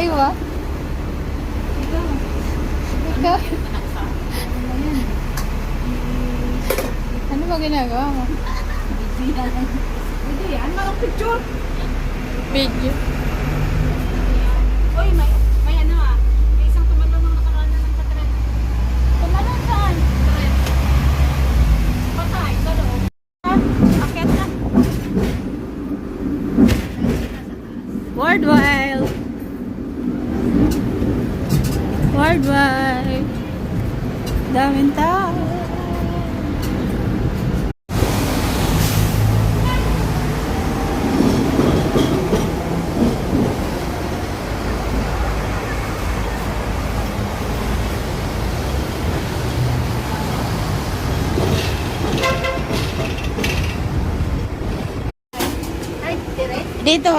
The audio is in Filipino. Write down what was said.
Ay, wa. Ikaw. Ano ba ginagawa mo? Hindi yan, marang picture. Video. Uy, may ano ah. May isang tumalong ng nakaraan na ng katren. Tumalong saan? Katren. Patay, sa loob. Akit na. World Wild. World Wide. Daming tao. Ay, dire. Dito,